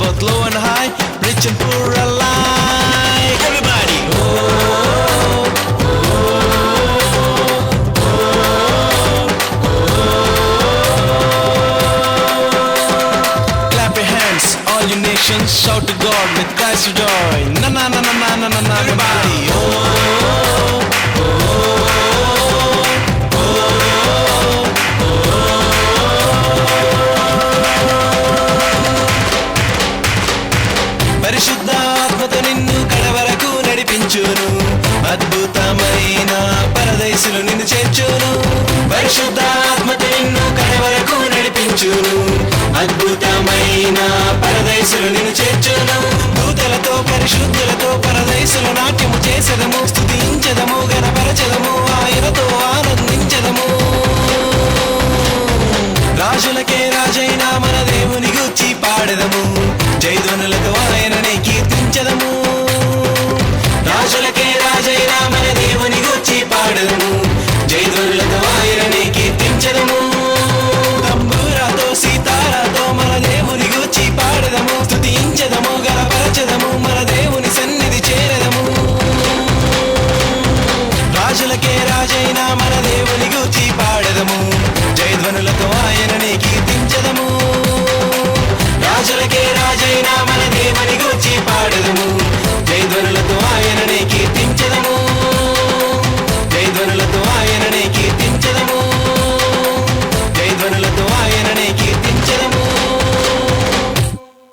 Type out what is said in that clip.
both low and high, rich and poor alike. Everybody, clap your hands, all you nations, shout to God with cries of joy. Na na na na na na na na. Everybody, పరిశుద్ధాత్మతో నిన్ను కడవరకు నడిపించును, అద్భుతమైన పరదేశులు నిన్ను చేర్చును. పరిశుద్ధాత్మతో నిన్ను కడవరకు నడిపించును, అద్భుతమైన పరదేశులు నిన్ను చేర్చును. దూతలతో పరిశుద్ధులతో పరదేశులు నాట్యము చేసెదము, స్తుతించెదము, గణపరచెదము, ఆయనతో ఆనందించెదము. రాజులకే రాజైన మన దేవుని గూర్చి పాడెదము, జయధ్వనులతో